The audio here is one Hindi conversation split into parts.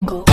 और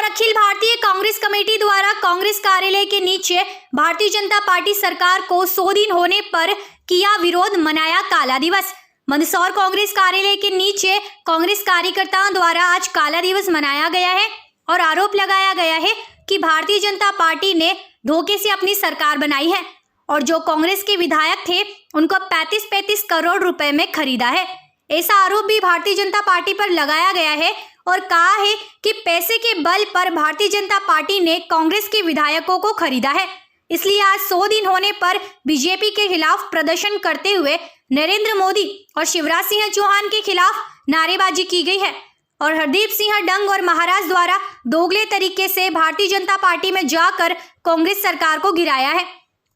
अखिल भारतीय कांग्रेस कमेटी द्वारा कांग्रेस कार्यालय के नीचे भारतीय जनता पार्टी सरकार को 100 दिन होने पर किया विरोध, मनाया काला दिवस। मंदसौर कांग्रेस कार्यालय के नीचे कांग्रेस कार्यकर्ताओं द्वारा आज काला दिवस मनाया गया है और आरोप लगाया गया है कि भारतीय जनता पार्टी ने धोखे से अपनी सरकार बनाई है और जो कांग्रेस के विधायक थे उनको 35-35 करोड़ रुपए में खरीदा है। ऐसा आरोप भी भारतीय जनता पार्टी पर लगाया गया है और कहा है कि पैसे के बल पर भारतीय जनता पार्टी ने कांग्रेस के विधायकों को खरीदा है। इसलिए आज 100 दिन होने पर बीजेपी के खिलाफ प्रदर्शन करते हुए नरेंद्र मोदी और शिवराज सिंह चौहान के खिलाफ नारेबाजी की गई है और हरदीप सिंह डंग और महाराज द्वारा दोगले तरीके से भारतीय जनता पार्टी में जाकर कांग्रेस सरकार को गिराया है।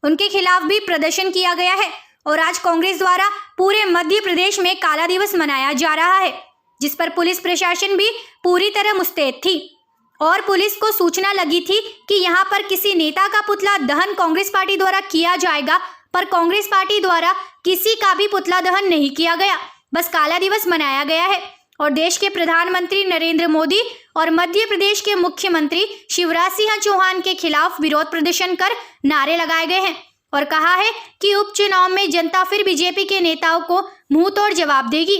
उनके खिलाफ भी प्रदर्शन किया गया है और आज कांग्रेस द्वारा पूरे मध्य प्रदेश में काला दिवस मनाया जा रहा है, जिस पर पुलिस प्रशासन भी पूरी तरह मुस्तैद थी और पुलिस को सूचना लगी थी कि यहां पर किसी नेता का पुतला दहन कांग्रेस पार्टी द्वारा किया जाएगा, पर कांग्रेस पार्टी द्वारा किसी का भी पुतला दहन नहीं किया गया, बस काला दिवस मनाया गया है। और देश के प्रधानमंत्री नरेंद्र मोदी और मध्य प्रदेश के मुख्यमंत्री शिवराज सिंह चौहान के खिलाफ विरोध प्रदर्शन कर नारे लगाए गए हैं और कहा है कि उपचुनाव में जनता फिर बीजेपी के नेताओं को मुंह तोड़ जवाब देगी।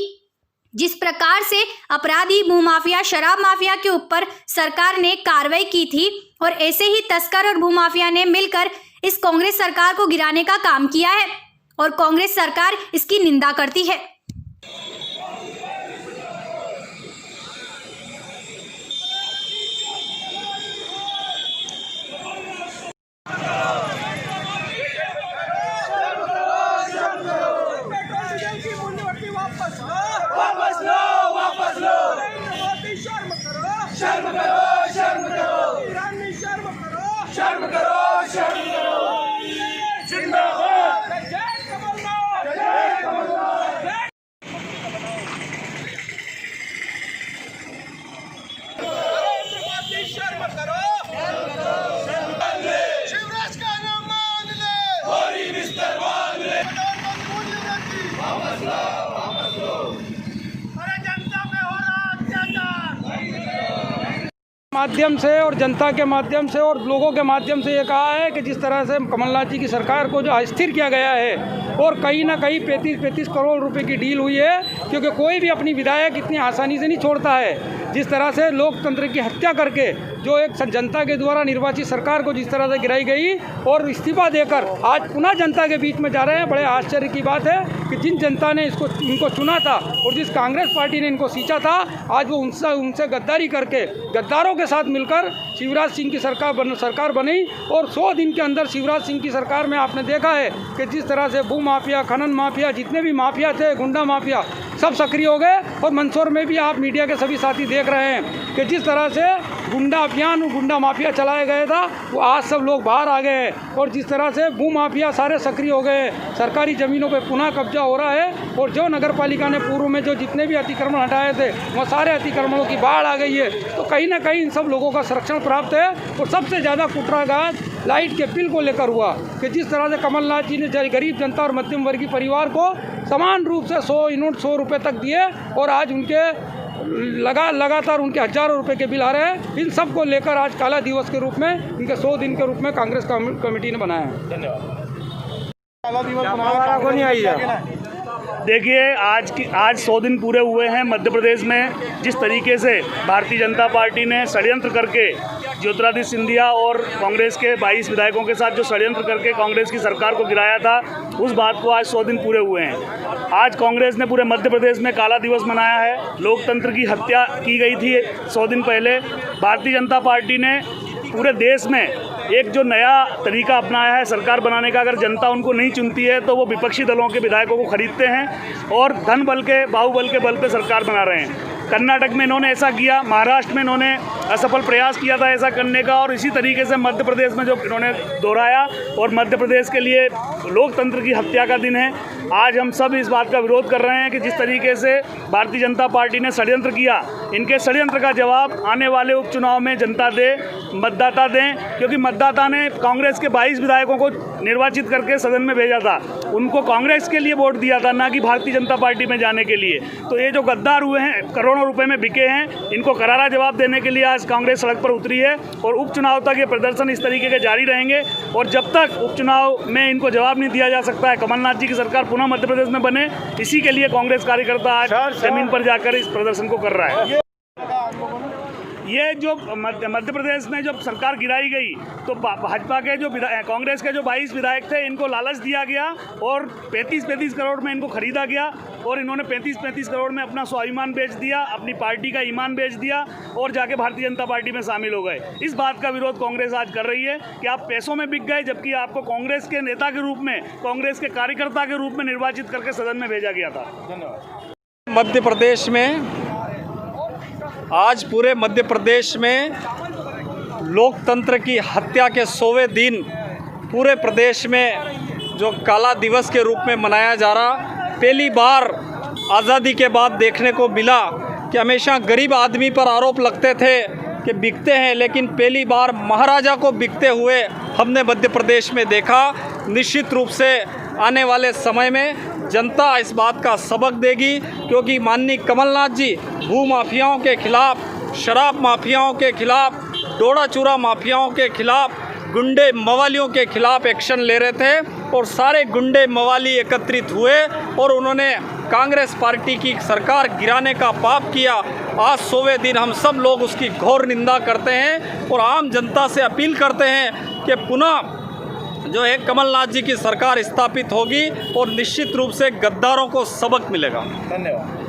जिस प्रकार से अपराधी भूमाफिया, शराब माफिया के ऊपर सरकार ने कार्रवाई की थी और ऐसे ही तस्कर और भूमाफिया ने मिलकर इस कांग्रेस सरकार को गिराने का काम किया है और कांग्रेस सरकार इसकी निंदा करती है। शर्म करो, शर्म करो, ईरानी शर्म करो, शर्म करो, शर्म करो। जिंदाबाद, जय कमलनाथ, जय कमलनाथ। शर्म करो, शिवराज का नाम मान ले, होरी बिस्तर मान ले, वापस लो, वापस लो। अरे जनता पे हो रहा अत्याचार माध्यम से और जनता के माध्यम से और लोगों के माध्यम से ये कहा है कि जिस तरह से कमलनाथ जी की सरकार को जो अस्थिर किया गया है और कहीं ना कहीं 35-35 करोड़ रुपए की डील हुई है, क्योंकि कोई भी अपनी विधायक इतनी आसानी से नहीं छोड़ता है। जिस तरह से लोकतंत्र की हत्या करके जो एक जनता के द्वारा निर्वाचित सरकार को जिस तरह से गिराई गई और इस्तीफा देकर आज पुनः जनता के बीच में जा रहे हैं, बड़े आश्चर्य की बात है कि जिन जनता ने इनको चुना था और जिस कांग्रेस पार्टी ने इनको सींचा था, आज वो उनसे गद्दारी करके गद्दारों के साथ मिलकर शिवराज सिंह की सरकार बनी और 100 दिन के अंदर शिवराज सिंह की सरकार में आपने देखा है कि जिस तरह से भू माफिया, खनन माफिया, जितने भी माफिया थे, गुंडा माफिया, सब सक्रिय हो गए। और मंदसौर में भी आप मीडिया के सभी साथी देख रहे हैं कि जिस तरह से गुंडा अभियान, गुंडा माफिया चलाया गया था, वो आज सब लोग बाहर आ गए हैं और जिस तरह से भू माफिया सारे सक्रिय हो गए, सरकारी ज़मीनों पे पुनः कब्जा हो रहा है और जो नगर पालिका ने पूर्व में जो जितने भी अतिक्रमण हटाए थे वो सारे अतिक्रमणों की बाढ़ आ गई है। तो कहीं ना कहीं इन सब लोगों का संरक्षण प्राप्त है और सबसे ज़्यादा कुटराघात लाइट के बिल को लेकर हुआ कि जिस तरह से कमलनाथ जी ने गरीब जनता और मध्यम वर्गीय परिवार को समान रूप से 100 रुपये तक दिए और आज उनके लगातार उनके हजारों रुपए के बिल आ रहे हैं। इन सब को लेकर आज काला दिवस के रूप में, इनके 100 दिन के रूप में कांग्रेस कमेटी ने बनाया है। धन्यवाद। काला दिवस मनाया को नहीं आई है। देखिए आज 100 दिन पूरे हुए हैं मध्य प्रदेश में। जिस तरीके से भारतीय जनता पार्टी ने षड्यंत्र करके ज्योतिरादित्य सिंधिया और कांग्रेस के 22 विधायकों के साथ जो षड्यंत्र करके कांग्रेस की सरकार को गिराया था, उस बात को आज 100 दिन पूरे हुए हैं। आज कांग्रेस ने पूरे मध्य प्रदेश में काला दिवस मनाया है। लोकतंत्र की हत्या की गई थी 100 दिन पहले। भारतीय जनता पार्टी ने पूरे देश में एक जो नया तरीका अपनाया है सरकार बनाने का, अगर जनता उनको नहीं चुनती है तो वो विपक्षी दलों के विधायकों को खरीदते हैं और धन बल के, बाहुबल के बल पे सरकार बना रहे हैं। कर्नाटक में इन्होंने ऐसा किया, महाराष्ट्र में इन्होंने असफल प्रयास किया था ऐसा करने का, और इसी तरीके से मध्य प्रदेश में जो इन्होंने दोहराया। और मध्य प्रदेश के लिए लोकतंत्र की हत्या का दिन है। आज हम सब इस बात का विरोध कर रहे हैं कि जिस तरीके से भारतीय जनता पार्टी ने षड्यंत्र किया, इनके षड्यंत्र का जवाब आने वाले उपचुनाव में जनता दे, मतदाता दें, क्योंकि मतदाता ने कांग्रेस के 22 विधायकों को निर्वाचित करके सदन में भेजा था। उनको कांग्रेस के लिए वोट दिया था, ना कि भारतीय जनता पार्टी में जाने के लिए। तो ये जो गद्दार हुए हैं, करोड़ों रुपए में बिके हैं, इनको करारा जवाब देने के लिए आज कांग्रेस सड़क पर उतरी है और उपचुनाव तक ये प्रदर्शन इस तरीके के जारी रहेंगे। और जब तक उपचुनाव में इनको जवाब नहीं दिया जा सकता है, कमलनाथ जी की सरकार पुनः मध्य प्रदेश में बने, इसी के लिए कांग्रेस कार्यकर्ता आज जमीन पर जाकर इस प्रदर्शन को कर रहा है। ये जो मध्य प्रदेश में जब सरकार गिराई गई तो भाजपा के जो कांग्रेस के जो 22 विधायक थे, इनको लालच दिया गया और 35-35 करोड़ में इनको खरीदा गया और इन्होंने 35-35 करोड़ में अपना स्वाभिमान बेच दिया, अपनी पार्टी का ईमान बेच दिया और जाके भारतीय जनता पार्टी में शामिल हो गए। इस बात का विरोध कांग्रेस आज कर रही है कि आप पैसों में बिक गए, जबकि आपको कांग्रेस के नेता के रूप में, कांग्रेस के कार्यकर्ता के रूप में निर्वाचित करके सदन में भेजा गया था। धन्यवाद। मध्य प्रदेश में आज पूरे मध्य प्रदेश में लोकतंत्र की हत्या के 100वें दिन पूरे प्रदेश में जो काला दिवस के रूप में मनाया जा रहा, पहली बार आज़ादी के बाद देखने को मिला कि हमेशा गरीब आदमी पर आरोप लगते थे कि बिकते हैं, लेकिन पहली बार महाराजा को बिकते हुए हमने मध्य प्रदेश में देखा। निश्चित रूप से आने वाले समय में जनता इस बात का सबक देगी, क्योंकि माननीय कमलनाथ जी भू माफियाओं के खिलाफ, शराब माफियाओं के खिलाफ, डोडा चूरा माफियाओं के खिलाफ, गुंडे मवालियों के खिलाफ एक्शन ले रहे थे और सारे गुंडे मवाली एकत्रित हुए और उन्होंने कांग्रेस पार्टी की सरकार गिराने का पाप किया। आज 100वें दिन हम सब लोग उसकी घोर निंदा करते हैं और आम जनता से अपील करते हैं कि पुनः जो है कमलनाथ जी की सरकार स्थापित होगी और निश्चित रूप से गद्दारों को सबक मिलेगा। धन्यवाद।